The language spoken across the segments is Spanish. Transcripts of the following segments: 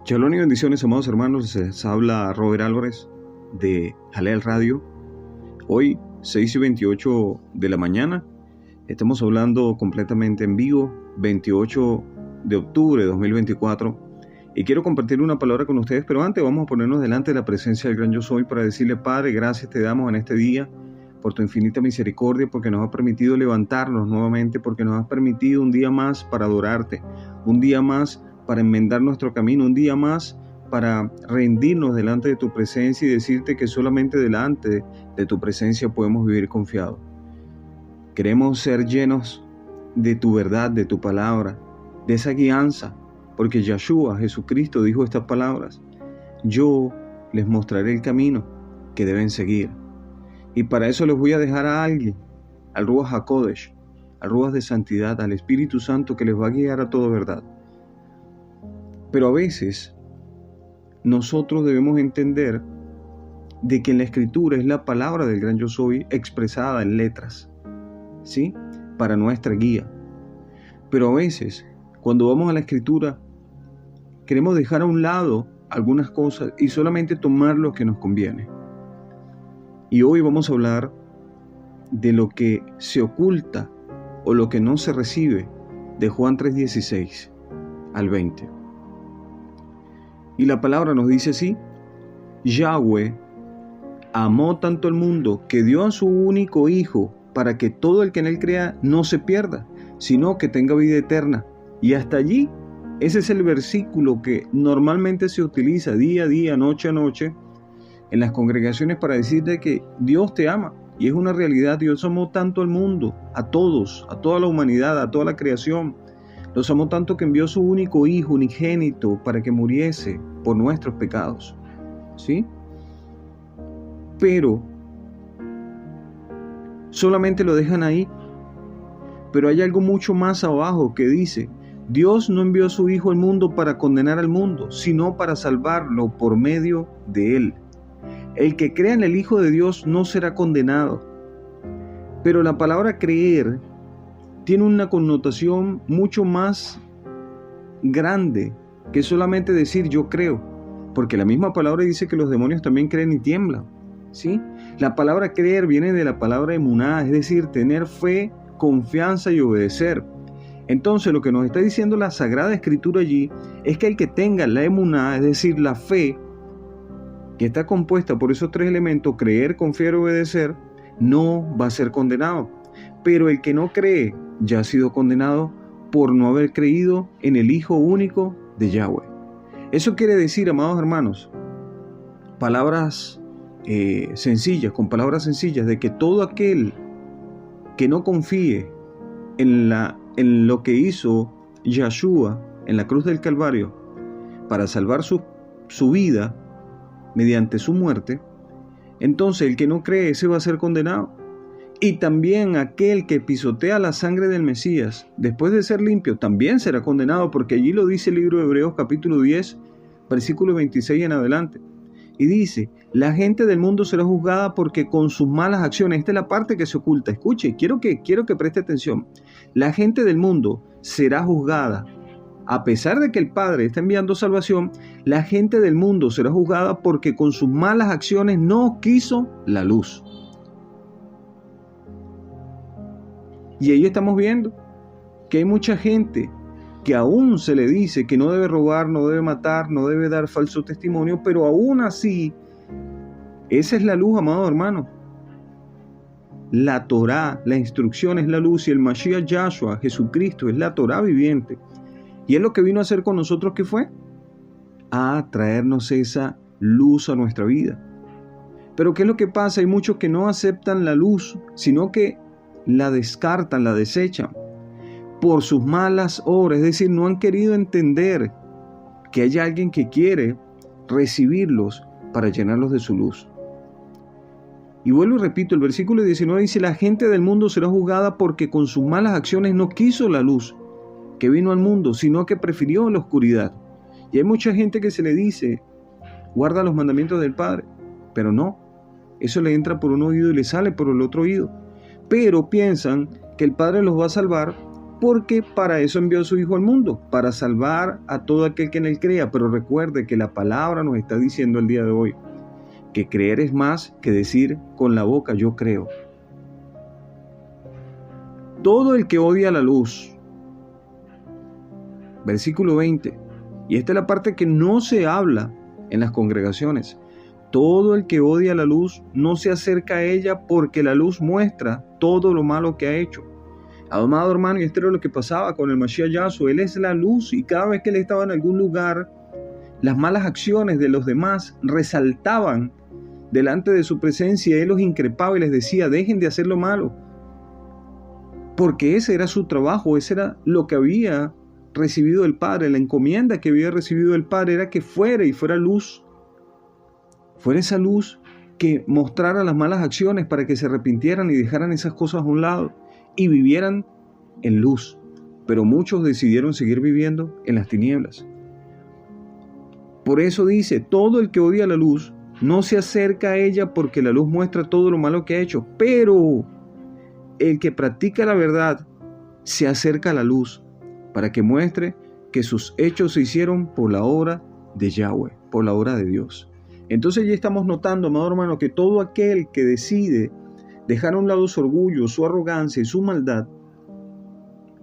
Shalom y bendiciones, amados hermanos. Les habla Robert Álvarez de Jalel Radio. Hoy, 6:28 de la mañana, estamos hablando completamente en vivo, 28 de octubre de 2024. Y quiero compartir una palabra con ustedes, pero antes vamos a ponernos delante de la presencia del gran yo soy para decirle: Padre, gracias te damos en este día por tu infinita misericordia, porque nos has permitido levantarnos nuevamente, porque nos has permitido un día más para adorarte, un día más para enmendar nuestro camino, un día más para rendirnos delante de tu presencia y decirte que solamente delante de tu presencia podemos vivir confiados. Queremos ser llenos de tu verdad, de tu palabra, de esa guianza, porque Yeshua, Jesucristo, dijo estas palabras: yo les mostraré el camino que deben seguir. Y para eso les voy a dejar a alguien, al Ruach HaKodesh, al Ruach de santidad, al Espíritu Santo, que les va a guiar a toda verdad. Pero a veces nosotros debemos entender de que en la Escritura es la palabra del gran yo soy expresada en letras, ¿sí? Para nuestra guía. Pero a veces, cuando vamos a la Escritura, queremos dejar a un lado algunas cosas y solamente tomar lo que nos conviene. Y hoy vamos a hablar de lo que se oculta o lo que no se recibe, de Juan 3:16 al 20. Y la palabra nos dice así: Yahweh amó tanto al mundo que dio a su único Hijo para que todo el que en él crea no se pierda, sino que tenga vida eterna. Y hasta allí, ese es el versículo que normalmente se utiliza día a día, noche a noche, en las congregaciones para decirte que Dios te ama. Y es una realidad. Dios amó tanto al mundo, a todos, a toda la humanidad, a toda la creación. Los amó tanto que envió a su único Hijo unigénito para que muriese por nuestros pecados, ¿sí? Pero solamente lo dejan ahí. Pero hay algo mucho más abajo que dice: Dios no envió a su Hijo al mundo para condenar al mundo, sino para salvarlo por medio de él. El que crea en el Hijo de Dios no será condenado. Pero la palabra creer tiene una connotación mucho más grande que solamente decir yo creo, porque la misma palabra dice que los demonios también creen y tiemblan, ¿sí? La palabra creer viene de la palabra emuná, es decir, tener fe, confianza y obedecer. Entonces lo que nos está diciendo la Sagrada Escritura allí es que el que tenga la emuná, es decir, la fe, que está compuesta por esos tres elementos, creer, confiar y obedecer, no va a ser condenado. Pero el que no cree ya ha sido condenado por no haber creído en el Hijo único de Yahweh. Eso quiere decir, amados hermanos, palabras sencillas, con palabras sencillas, de que todo aquel que no confíe en lo que hizo Yeshua en la cruz del Calvario para salvar su vida mediante su muerte, entonces el que no cree, ese va a ser condenado. Y también aquel que pisotea la sangre del Mesías, después de ser limpio, también será condenado, porque allí lo dice el libro de Hebreos capítulo 10, versículo 26 en adelante. Y dice: la gente del mundo será juzgada porque con sus malas acciones, esta es la parte que se oculta, escuche, quiero que preste atención. La gente del mundo será juzgada. A pesar de que el Padre está enviando salvación, la gente del mundo será juzgada porque con sus malas acciones no quiso la luz. Y ahí estamos viendo que hay mucha gente que aún se le dice que no debe robar, no debe matar, no debe dar falso testimonio, pero aún así, esa es la luz, amado hermano. La Torá, la instrucción es la luz, y el Mashiach Yahshua, Jesucristo, es la Torá viviente. Y es lo que vino a hacer con nosotros, ¿qué fue? A traernos esa luz a nuestra vida. Pero ¿qué es lo que pasa? Hay muchos que no aceptan la luz, sino que la descartan, la desechan por sus malas obras. Es decir, no han querido entender que hay alguien que quiere recibirlos para llenarlos de su luz. Y vuelvo y repito, el versículo 19 dice: la gente del mundo será juzgada porque con sus malas acciones no quiso la luz que vino al mundo, sino que prefirió la oscuridad. Y hay mucha gente que se le dice: guarda los mandamientos del Padre, pero no, eso le entra por un oído y le sale por el otro oído. Pero piensan que el Padre los va a salvar porque para eso envió a su Hijo al mundo, para salvar a todo aquel que en él crea. Pero recuerde que la palabra nos está diciendo el día de hoy que creer es más que decir con la boca yo creo. Todo el que odia la luz, versículo 20, y esta es la parte que no se habla en las congregaciones. Todo el que odia la luz no se acerca a ella, porque la luz muestra todo lo malo que ha hecho. Amado hermano, y esto era lo que pasaba con el Mashiach Yahshua. Él es la luz, y cada vez que él estaba en algún lugar, las malas acciones de los demás resaltaban delante de su presencia. Él los increpaba y les decía: dejen de hacer lo malo, porque ese era su trabajo, ese era lo que había recibido el Padre. La encomienda que había recibido el Padre era que fuera luz, fuera esa luz que mostrara las malas acciones para que se arrepintieran y dejaran esas cosas a un lado y vivieran en luz. Pero muchos decidieron seguir viviendo en las tinieblas. Por eso dice: todo el que odia la luz no se acerca a ella, porque la luz muestra todo lo malo que ha hecho. Pero el que practica la verdad se acerca a la luz, para que muestre que sus hechos se hicieron por la obra de Yahweh, por la obra de Dios. Entonces ya estamos notando, amado hermano, que todo aquel que decide dejar a un lado su orgullo, su arrogancia y su maldad,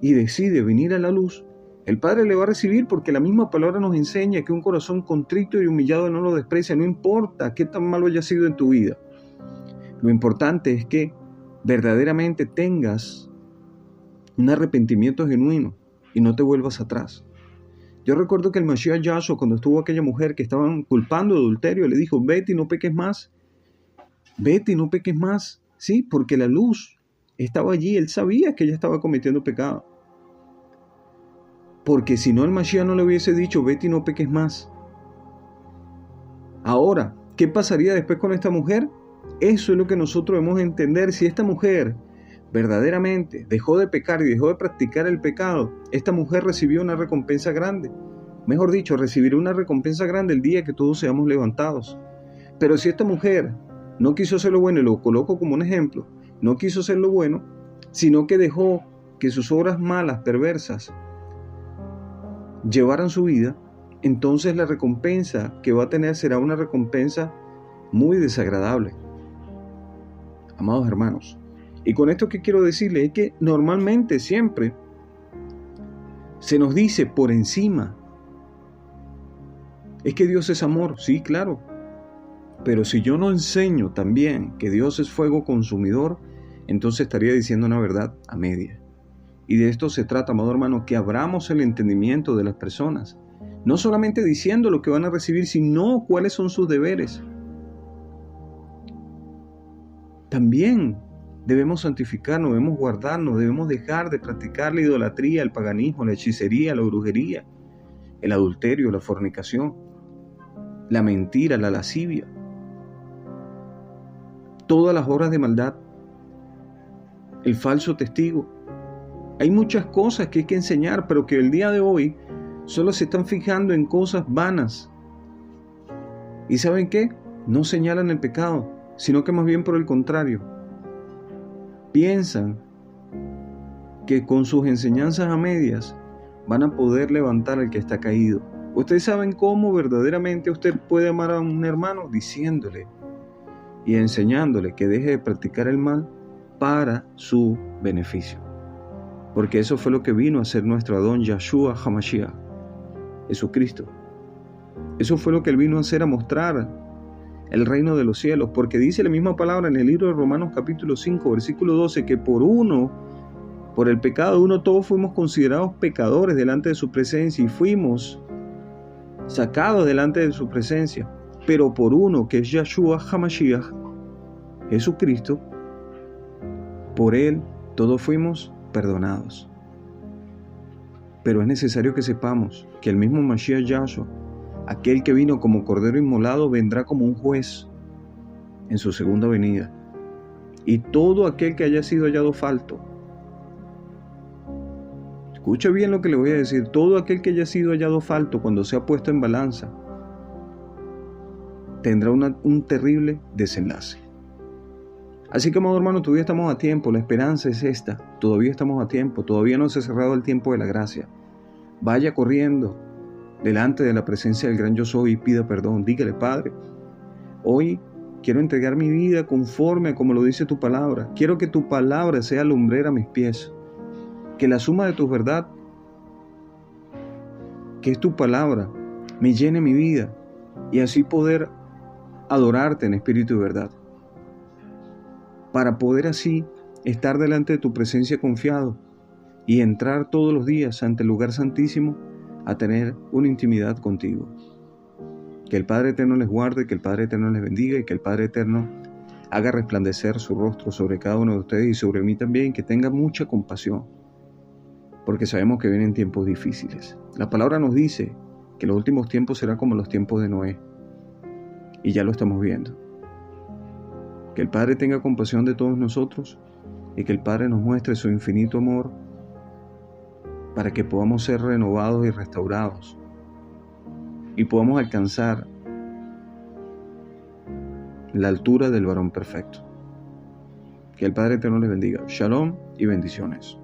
y decide venir a la luz, el Padre le va a recibir, porque la misma palabra nos enseña que un corazón contrito y humillado no lo desprecia. No importa qué tan malo haya sido en tu vida. Lo importante es que verdaderamente tengas un arrepentimiento genuino y no te vuelvas atrás. Yo recuerdo que el Mashiach Yahshua, cuando estuvo aquella mujer que estaban culpando de adulterio, le dijo: vete y no peques más. Vete y no peques más. Sí, porque la luz estaba allí. Él sabía que ella estaba cometiendo pecado. Porque si no, el Mashiach no le hubiese dicho: vete y no peques más. Ahora, ¿qué pasaría después con esta mujer? Eso es lo que nosotros debemos entender. Si esta mujer verdaderamente dejó de pecar y dejó de practicar el pecado, esta mujer recibió una recompensa grande. Mejor dicho, recibirá una recompensa grande el día que todos seamos levantados. Pero si esta mujer no quiso hacer lo bueno, y lo coloco como un ejemplo, no quiso hacer lo bueno, sino que dejó que sus obras malas, perversas, llevaran su vida, entonces la recompensa que va a tener será una recompensa muy desagradable. Amados hermanos, y con esto que quiero decirles es que normalmente siempre se nos dice por encima: es que Dios es amor. Sí, claro, pero si yo no enseño también que Dios es fuego consumidor, entonces estaría diciendo una verdad a media. Y de esto se trata, amado hermano, que abramos el entendimiento de las personas, no solamente diciendo lo que van a recibir, sino cuáles son sus deberes. También debemos santificarnos, debemos guardarnos, debemos dejar de practicar la idolatría, el paganismo, la hechicería, la brujería, el adulterio, la fornicación, la mentira, la lascivia, todas las obras de maldad, el falso testigo. Hay muchas cosas que hay que enseñar, pero que el día de hoy solo se están fijando en cosas vanas. ¿Y saben qué? No señalan el pecado, sino que más bien por el contrario, piensan que con sus enseñanzas a medias van a poder levantar al que está caído. Ustedes saben cómo verdaderamente usted puede amar a un hermano: diciéndole y enseñándole que deje de practicar el mal para su beneficio. Porque eso fue lo que vino a ser nuestro Adón Yahshua HaMashiach, Jesucristo. Eso fue lo que Él vino a hacer, a mostrar el reino de los cielos. Porque dice la misma palabra en el libro de Romanos capítulo 5, versículo 12, que por el pecado de uno, todos fuimos considerados pecadores delante de su presencia y fuimos sacados delante de su presencia. Pero por uno, que es Yahshua HaMashiach, Jesucristo, por Él todos fuimos perdonados. Pero es necesario que sepamos que el mismo Mashiach Yahshua, aquel que vino como cordero inmolado, vendrá como un juez en su segunda venida. Y todo aquel que haya sido hallado falto, escuche bien lo que le voy a decir, todo aquel que haya sido hallado falto cuando sea puesto en balanza, tendrá un terrible desenlace. Así que, amado hermano, todavía estamos a tiempo, la esperanza es esta, todavía estamos a tiempo, todavía no se ha cerrado el tiempo de la gracia. Vaya corriendo delante de la presencia del gran yo soy y pida perdón. Dígale: Padre, hoy quiero entregar mi vida conforme a como lo dice tu palabra. Quiero que tu palabra sea lumbrera a mis pies, que la suma de tu verdad, que es tu palabra, me llene mi vida y así poder adorarte en espíritu y verdad. Para poder así estar delante de tu presencia confiado y entrar todos los días ante el lugar santísimo a tener una intimidad contigo. Que el Padre Eterno les guarde, que el Padre Eterno les bendiga y que el Padre Eterno haga resplandecer su rostro sobre cada uno de ustedes y sobre mí también, que tenga mucha compasión, porque sabemos que vienen tiempos difíciles. La palabra nos dice que los últimos tiempos serán como los tiempos de Noé, y ya lo estamos viendo. Que el Padre tenga compasión de todos nosotros y que el Padre nos muestre su infinito amor para que podamos ser renovados y restaurados y podamos alcanzar la altura del varón perfecto. Que el Padre Eterno les bendiga. Shalom y bendiciones.